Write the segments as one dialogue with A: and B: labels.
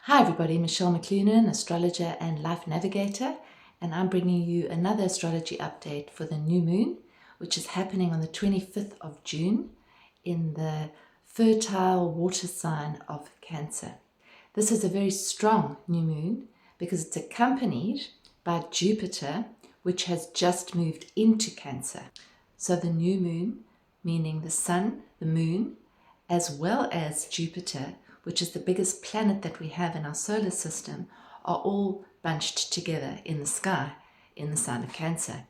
A: Hi everybody, Michelle McLuhan, astrologer and life navigator, and I'm bringing you another astrology update for the new moon, which is happening on the 25th of June in the fertile water sign of Cancer. This is a very strong new moon because it's accompanied by Jupiter, which has just moved into Cancer. So the new moon, meaning the sun, the moon, as well as Jupiter, which is the biggest planet that we have in our solar system, are all bunched together in the sky in the sign of Cancer.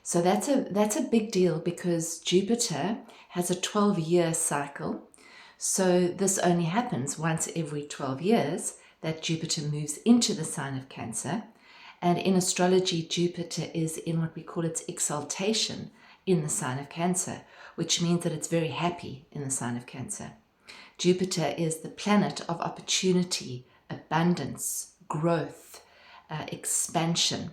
A: So that's a big deal because Jupiter has a 12-year cycle. So this only happens once every 12 years that Jupiter moves into the sign of Cancer. And in astrology, Jupiter is in what we call its exaltation in the sign of Cancer, which means that it's very happy in the sign of Cancer. Jupiter is the planet of opportunity, abundance, growth, expansion.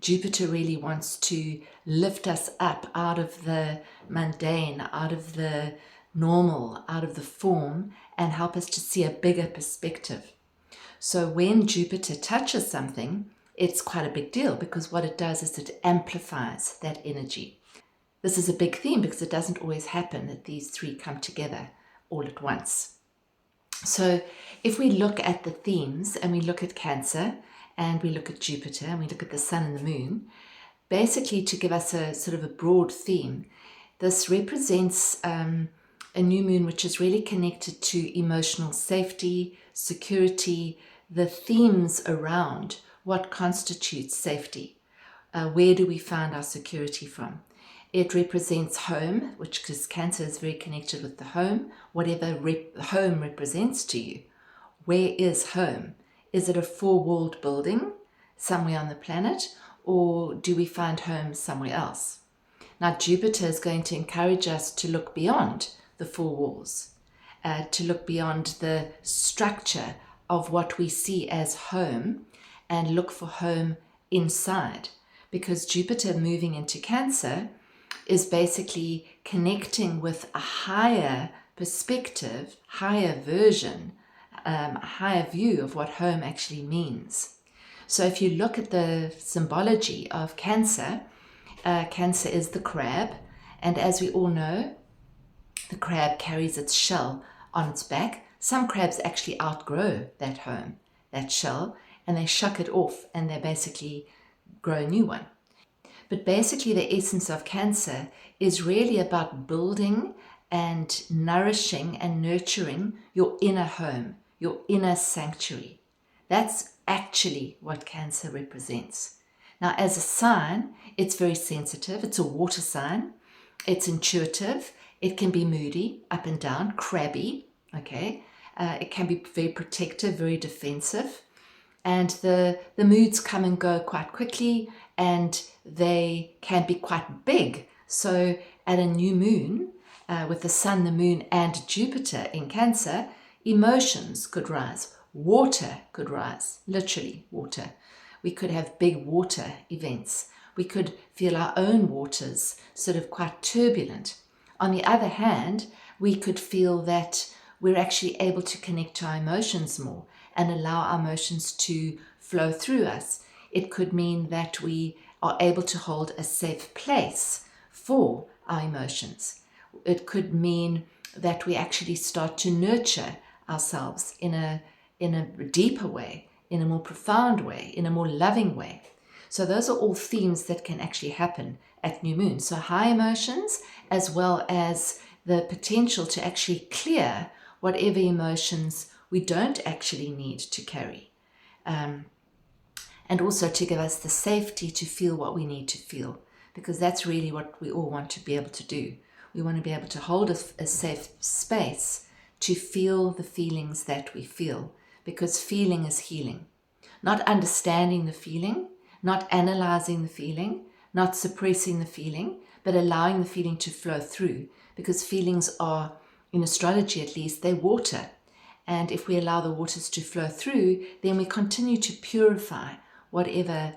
A: Jupiter really wants to lift us up out of the mundane, out of the normal, out of the form, and help us to see a bigger perspective. So when Jupiter touches something, it's quite a big deal because what it does is it amplifies that energy. This is a big theme because it doesn't always happen that these three come together all at once. So if we look at the themes and we look at Cancer and we look at Jupiter and we look at the sun and the moon, basically to give us a sort of a broad theme, this represents a new moon which is really connected to emotional safety, security, the themes around what constitutes safety. Where do we find our security from? It represents home, which because Cancer is very connected with the home, whatever home represents to you. Where is home? Is it a four-walled building somewhere on the planet, or do we find home somewhere else? Now, Jupiter is going to encourage us to look beyond the four walls, to look beyond the structure of what we see as home and look for home inside. Because Jupiter moving into Cancer is basically connecting with a higher perspective, higher version, a higher view of what home actually means. So if you look at the symbology of Cancer, Cancer is the crab, and as we all know, the crab carries its shell on its back. Some crabs actually outgrow that home, that shell, and they shuck it off and they basically grow a new one. But basically the essence of Cancer is really about building and nourishing and nurturing your inner home, your inner sanctuary. That's actually what Cancer represents. Now, as a sign, it's very sensitive. It's a water sign. It's intuitive. It can be moody, up and down, crabby, okay? It can be very protective, very defensive. And the moods come and go quite quickly, and they can be quite big. So at a new moon, with the sun, the moon, and Jupiter in Cancer, emotions could rise. Water could rise, literally water. We could have big water events. We could feel our own waters sort of quite turbulent. On the other hand, we could feel that we're actually able to connect to our emotions more and allow our emotions to flow through us. It could mean that we are able to hold a safe place for our emotions. It could mean that we actually start to nurture ourselves in a deeper way, in a more profound way, in a more loving way. So those are all themes that can actually happen at new moon. So high emotions, as well as the potential to actually clear whatever emotions we don't actually need to carry. And also to give us the safety to feel what we need to feel, because that's really what we all want to be able to do. We want to be able to hold a safe space to feel the feelings that we feel, because feeling is healing. Not understanding the feeling, not analyzing the feeling, not suppressing the feeling, but allowing the feeling to flow through, because feelings are, in astrology at least, they're water. And if we allow the waters to flow through, then we continue to purify whatever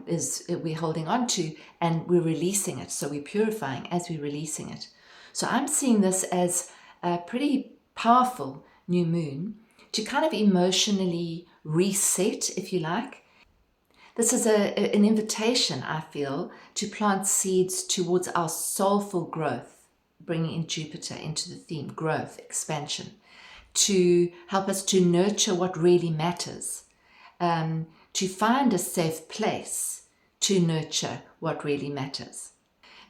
A: is we're holding on to, and we're releasing it. So we're purifying as we're releasing it. So I'm seeing this as a pretty powerful new moon to kind of emotionally reset, if you like. This is an invitation, I feel, to plant seeds towards our soulful growth, bringing in Jupiter into the theme, growth, expansion, to help us to nurture what really matters, to find a safe place to nurture what really matters.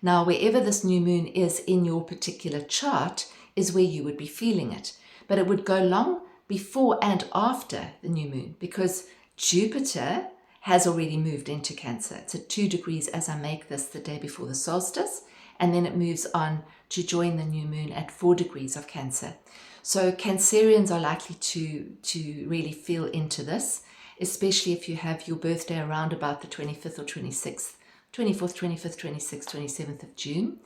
A: Now, wherever this new moon is in your particular chart is where you would be feeling it, but it would go long before and after the new moon, because Jupiter has already moved into Cancer. It's at 2 degrees as I make this the day before the solstice, and then it moves on to join the new moon at 4 degrees of Cancer. So Cancerians are likely to really feel into this, especially if you have your birthday around about the 25th or 26th, 24th, 25th, 26th, 27th of June,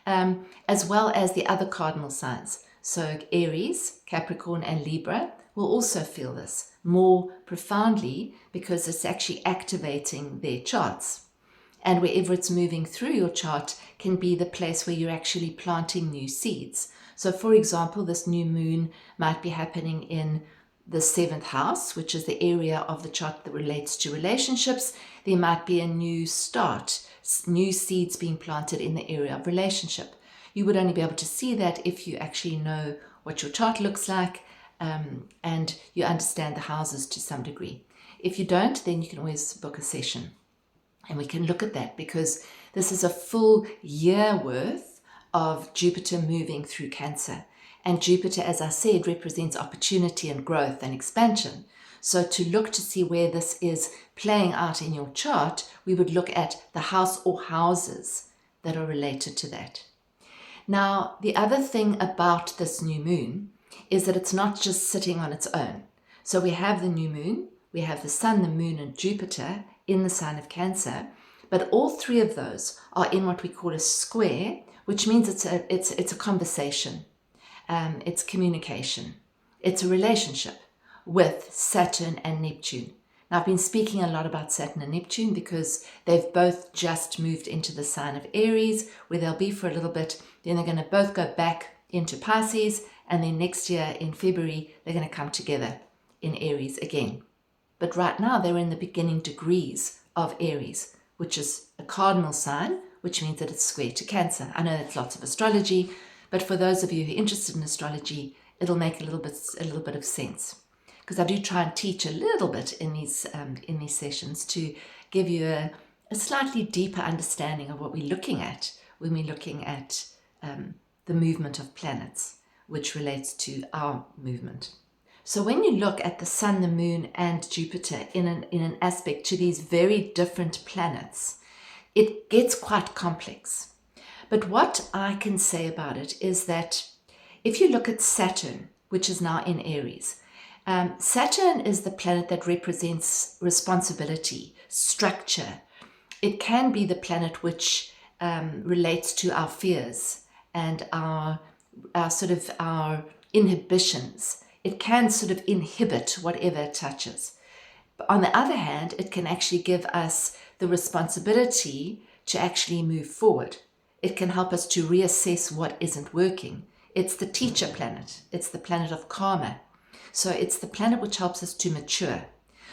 A: as well as the other cardinal signs. So Aries, Capricorn, and Libra will also feel this more profoundly because it's actually activating their charts. And wherever it's moving through your chart can be the place where you're actually planting new seeds. So for example, this new moon might be happening in the 7th house, which is the area of the chart that relates to relationships. There might be a new start, new seeds being planted in the area of relationship. You would only be able to see that if you actually know what your chart looks like, and you understand the houses to some degree. If you don't, then you can always book a session and we can look at that, because this is a full year worth of Jupiter moving through Cancer. And Jupiter, as I said, represents opportunity and growth and expansion. So to look to see where this is playing out in your chart, we would look at the house or houses that are related to that. Now, the other thing about this new moon is that it's not just sitting on its own. So we have the new moon, we have the sun, the moon, and Jupiter in the sign of Cancer, but all three of those are in what we call a square, which means it's a conversation, it's communication, it's a relationship with Saturn and Neptune. Now, I've been speaking a lot about Saturn and Neptune because they've both just moved into the sign of Aries, where they'll be for a little bit. Then they're going to both go back into Pisces, and then next year in February, they're going to come together in Aries again. But right now, they're in the beginning degrees of Aries, which is a cardinal sign, which means that it's square to Cancer. I know that's lots of astrology, but for those of you who are interested in astrology, it'll make a little bit of sense. Because I do try and teach a little bit in these sessions to give you a slightly deeper understanding of what we're looking at when we're looking at the movement of planets, which relates to our movement. So when you look at the sun, the moon, and Jupiter in an aspect to these very different planets, it gets quite complex. But what I can say about it is that if you look at Saturn, which is now in Aries, Saturn is the planet that represents responsibility, structure. It can be the planet which relates to our fears and our inhibitions. It can sort of inhibit whatever it touches. But on the other hand, it can actually give us the responsibility to actually move forward. It can help us to reassess what isn't working. It's the teacher planet. It's the planet of karma. So it's the planet which helps us to mature.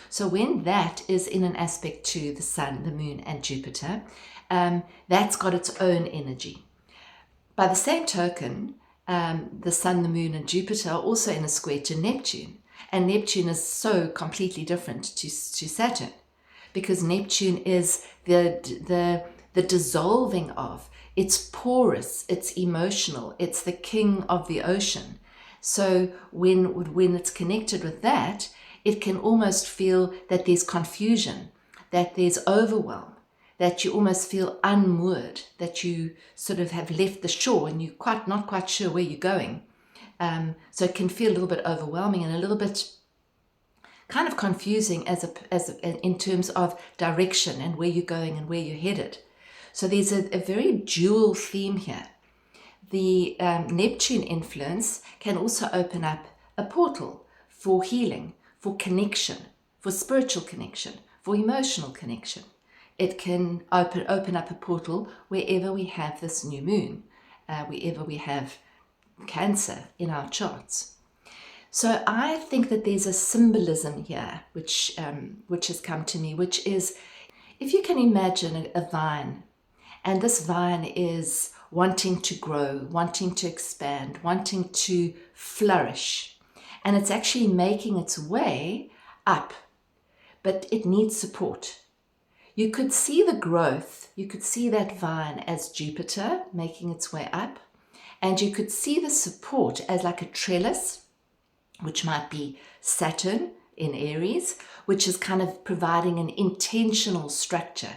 A: So when that is in an aspect to the sun, the moon, and Jupiter, that's got its own energy. By the same token, the sun, the moon, and Jupiter are also in a square to Neptune. And Neptune is so completely different to Saturn, because Neptune is the dissolving of. It's porous, it's emotional, it's the king of the ocean. So when it's connected with that, it can almost feel that there's confusion, that there's overwhelm, that you almost feel unmoored, that you sort of have left the shore and you're not quite sure where you're going. So it can feel a little bit overwhelming and a little bit kind of confusing in terms of direction and where you're going and where you're headed. So there's a very dual theme here. The Neptune influence can also open up a portal for healing, for connection, for spiritual connection, for emotional connection. It can open up a portal wherever we have this new moon, wherever we have Cancer in our charts. So I think that there's a symbolism here which has come to me, which is, if you can imagine a vine, and this vine is wanting to grow, wanting to expand, wanting to flourish, and it's actually making its way up, but it needs support. You could see the growth, you could see that vine as Jupiter making its way up, and you could see the support as like a trellis, which might be Saturn in Aries, which is kind of providing an intentional structure.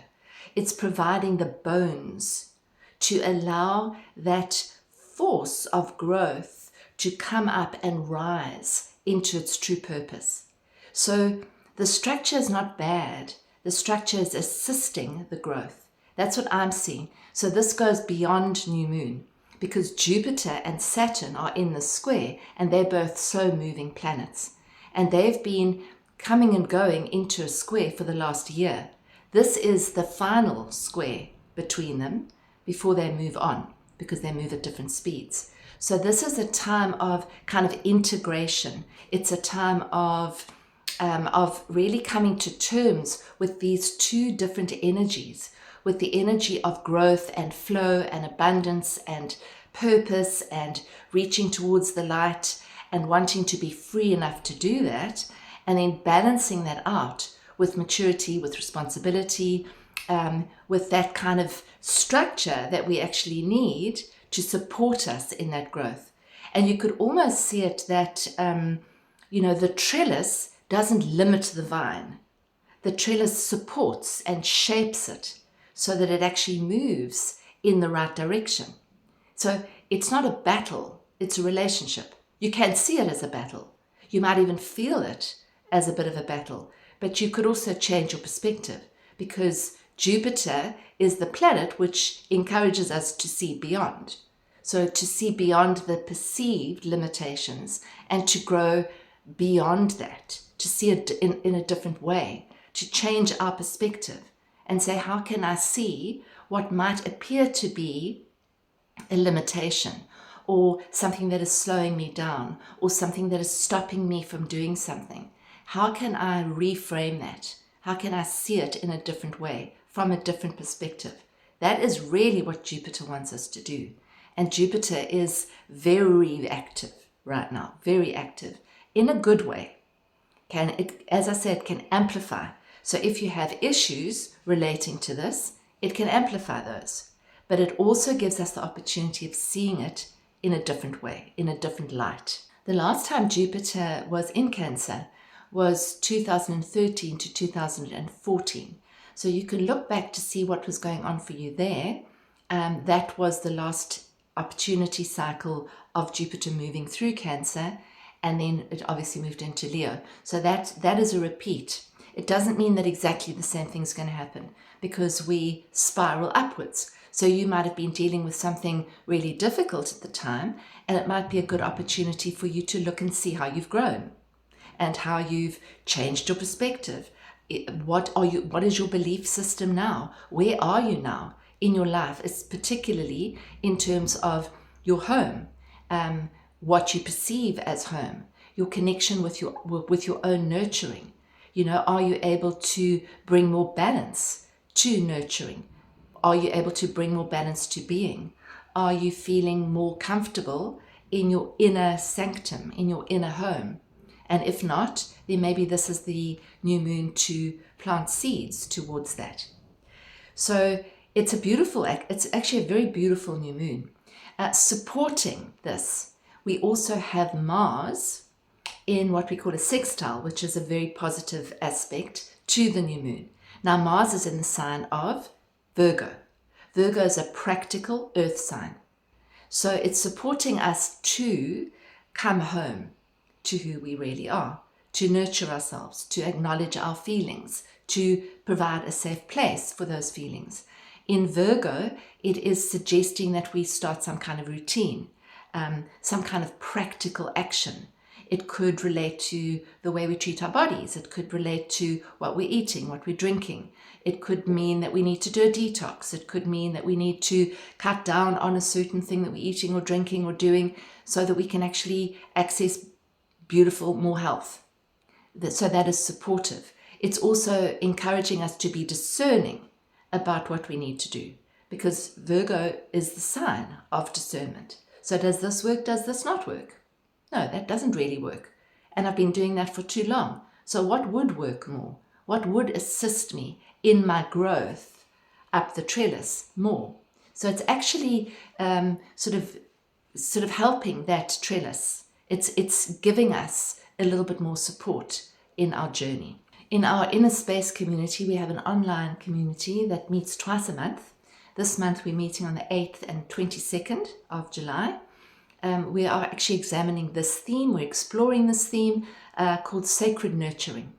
A: It's providing the bones to allow that force of growth to come up and rise into its true purpose. So the structure is not bad. The structure is assisting the growth. That's what I'm seeing. So this goes beyond new moon, because Jupiter and Saturn are in the square, and they're both slow-moving planets. And they've been coming and going into a square for the last year. This is the final square between them before they move on, because they move at different speeds. So this is a time of kind of integration. It's a time of really coming to terms with these two different energies, with the energy of growth and flow and abundance and purpose and reaching towards the light and wanting to be free enough to do that, and then balancing that out with maturity, with responsibility, with that kind of structure that we actually need to support us in that growth. And you could almost see it that, the trellis doesn't limit the vine. The trellis supports and shapes it so that it actually moves in the right direction. So it's not a battle, it's a relationship. You can see it as a battle. You might even feel it as a bit of a battle, but you could also change your perspective, because Jupiter is the planet which encourages us to see beyond. So to see beyond the perceived limitations and to grow beyond that, to see it in a different way, to change our perspective and say, how can I see what might appear to be a limitation, or something that is slowing me down, or something that is stopping me from doing something? How can I reframe that? How can I see it in a different way, from a different perspective? That is really what Jupiter wants us to do. And Jupiter is very active right now, very active, in a good way. As I said, can amplify. So if you have issues relating to this, it can amplify those. But it also gives us the opportunity of seeing it in a different way, in a different light. The last time Jupiter was in Cancer was 2013 to 2014. So you can look back to see what was going on for you there. That was the last opportunity cycle of Jupiter moving through Cancer, and then it obviously moved into Leo. So that is a repeat. It doesn't mean that exactly the same thing's going to happen, because we spiral upwards. So you might have been dealing with something really difficult at the time, and it might be a good opportunity for you to look and see how you've grown and how you've changed your perspective. What is your belief system now? Where are you now in your life? It's particularly in terms of your home, what you perceive as home, your connection with your own nurturing. Are you able to bring more balance to nurturing? Are you able to bring more balance to being? Are you feeling more comfortable in your inner sanctum, in your inner home? And if not, then maybe this is the new moon to plant seeds towards that. So it's actually a very beautiful new moon. Supporting this, we also have Mars in what we call a sextile, which is a very positive aspect to the new moon. Now, Mars is in the sign of Virgo. Virgo is a practical earth sign. So it's supporting us to come home to who we really are, to nurture ourselves, to acknowledge our feelings, to provide a safe place for those feelings. In Virgo, it is suggesting that we start some kind of routine, some kind of practical action. It could relate to the way we treat our bodies. It could relate to what we're eating, what we're drinking. It could mean that we need to do a detox. It could mean that we need to cut down on a certain thing that we're eating or drinking or doing, so that we can actually access beautiful, more health. So that is supportive. It's also encouraging us to be discerning about what we need to do, because Virgo is the sign of discernment. So does this work? Does this not work? No, that doesn't really work. And I've been doing that for too long. So what would work more? What would assist me in my growth up the trellis more? So it's actually sort of helping that trellis. It's giving us a little bit more support in our journey. In our inner space community, we have an online community that meets twice a month. This month we're meeting on the 8th and 22nd of July. We are actually examining this theme. We're exploring this theme called sacred nurturing.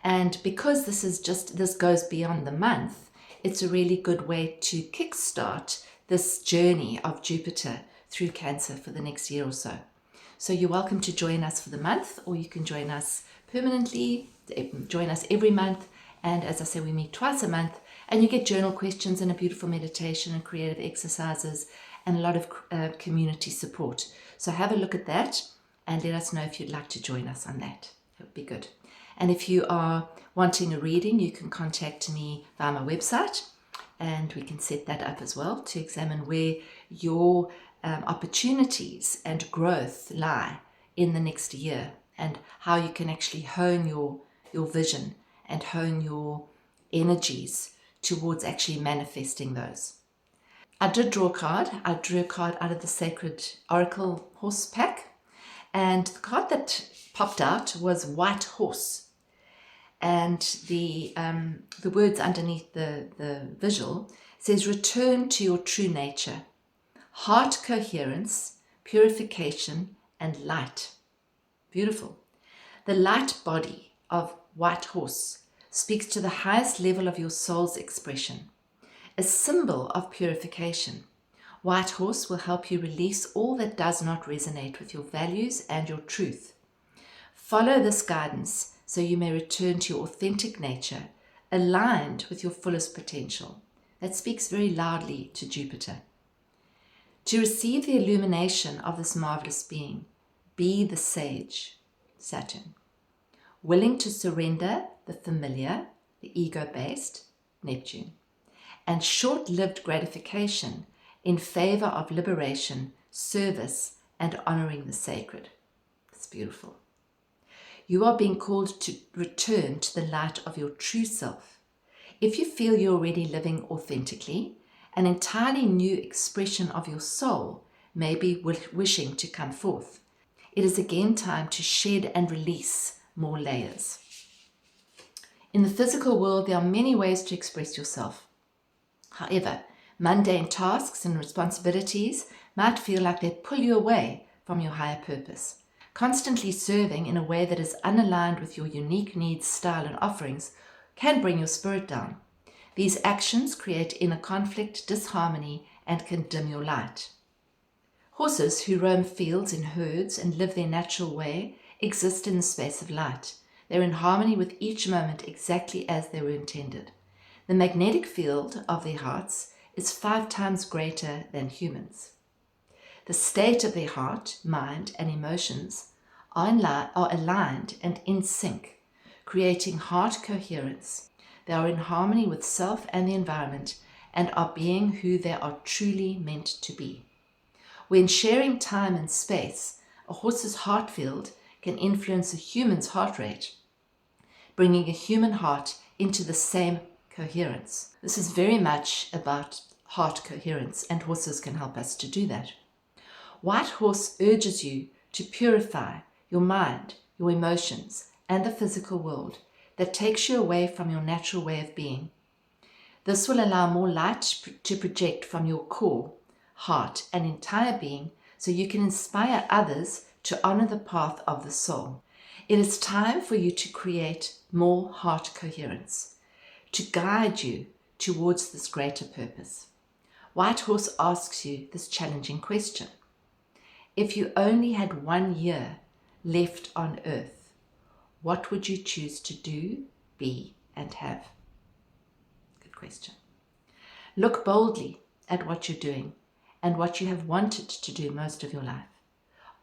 A: And because this goes beyond the month, it's a really good way to kickstart this journey of Jupiter through Cancer for the next year or so. So you're welcome to join us for the month, or you can join us permanently, join us every month. And as I say, we meet twice a month, and you get journal questions and a beautiful meditation and creative exercises and a lot of community support. So have a look at that and let us know if you'd like to join us on that. That would be good. And if you are wanting a reading, you can contact me via my website, and we can set that up as well to examine where your opportunities and growth lie in the next year, and how you can actually hone your vision and hone your energies towards actually manifesting those. I did draw a card. I drew a card out of the Sacred Oracle Horse pack, and the card that popped out was White Horse. And the words underneath the visual says, return to your true nature, heart coherence, purification, and light. Beautiful. The light body of White Horse speaks to the highest level of your soul's expression, a symbol of purification. White Horse will help you release all that does not resonate with your values and your truth. Follow this guidance so you may return to your authentic nature, aligned with your fullest potential. That speaks very loudly to Jupiter. To receive the illumination of this marvelous being, be the sage, Saturn. Willing to surrender the familiar, the ego-based, Neptune. And short-lived gratification in favor of liberation, service, and honoring the sacred. It's beautiful. You are being called to return to the light of your true self. If you feel you're already living authentically, an entirely new expression of your soul may be wishing to come forth. It is again time to shed and release more layers. In the physical world, there are many ways to express yourself. However, mundane tasks and responsibilities might feel like they pull you away from your higher purpose. Constantly serving in a way that is unaligned with your unique needs, style, and offerings can bring your spirit down. These actions create inner conflict, disharmony, and can dim your light. Horses who roam fields in herds and live their natural way exist in the space of light. They're in harmony with each moment exactly as they were intended. The magnetic field of their hearts is 5 times greater than humans. The state of their heart, mind, and emotions are aligned and in sync, creating heart coherence. They are in harmony with self and the environment and are being who they are truly meant to be. When sharing time and space, a horse's heart field can influence a human's heart rate, bringing a human heart into the same coherence. This is very much about heart coherence, and horses can help us to do that. White Horse urges you to purify your mind, your emotions, and the physical world that takes you away from your natural way of being. This will allow more light to project from your core, heart, and entire being so you can inspire others to honor the path of the soul. It is time for you to create more heart coherence, to guide you towards this greater purpose. White Horse asks you this challenging question. If you only had 1 year left on earth, what would you choose to do, be, and have? Good question. Look boldly at what you're doing and what you have wanted to do most of your life.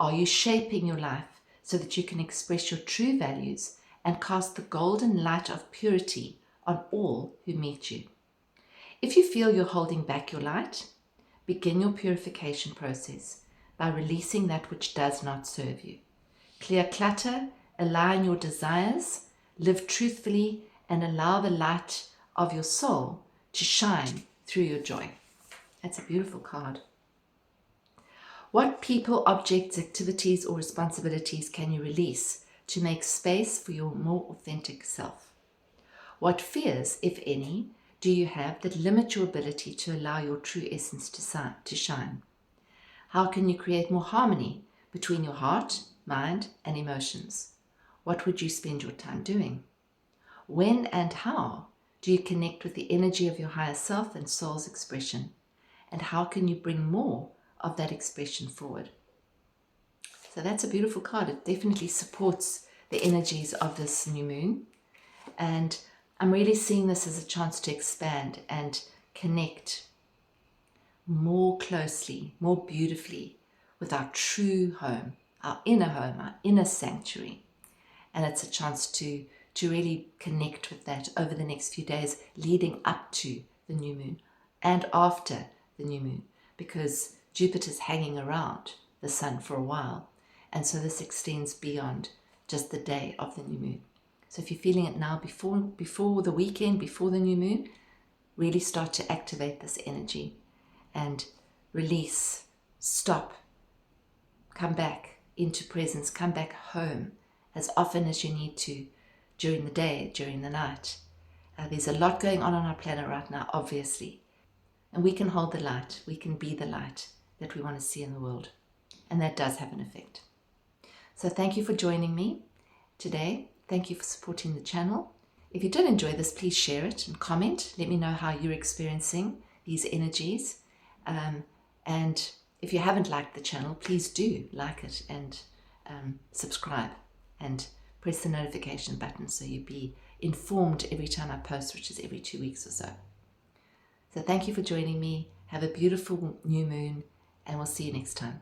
A: Are you shaping your life so that you can express your true values and cast the golden light of purity on all who meet you. If you feel you're holding back your light, begin your purification process by releasing that which does not serve you. Clear clutter, align your desires, live truthfully, and allow the light of your soul to shine through your joy. That's a beautiful card. What people, objects, activities, or responsibilities can you release to make space for your more authentic self? What fears, if any, do you have that limit your ability to allow your true essence to shine? How can you create more harmony between your heart, mind, and emotions? What would you spend your time doing? When and how do you connect with the energy of your higher self and soul's expression? And how can you bring more of that expression forward? So that's a beautiful card. It definitely supports the energies of this new moon. And I'm really seeing this as a chance to expand and connect more closely, more beautifully with our true home, our inner sanctuary. And it's a chance to really connect with that over the next few days leading up to the new moon and after the new moon, because Jupiter's hanging around the sun for a while. And so this extends beyond just the day of the new moon. So if you're feeling it now before the weekend, before the new moon, really start to activate this energy and release, stop, come back into presence, come back home as often as you need to during the day, during the night. There's a lot going on our planet right now, obviously. And we can hold the light. We can be the light that we want to see in the world. And that does have an effect. So thank you for joining me today. Thank you for supporting the channel. If you did enjoy this, please share it and comment. Let me know how you're experiencing these energies. And if you haven't liked the channel, please do like it and subscribe and press the notification button so you'll be informed every time I post, which is every 2 weeks or so. So thank you for joining me. Have a beautiful new moon, and we'll see you next time.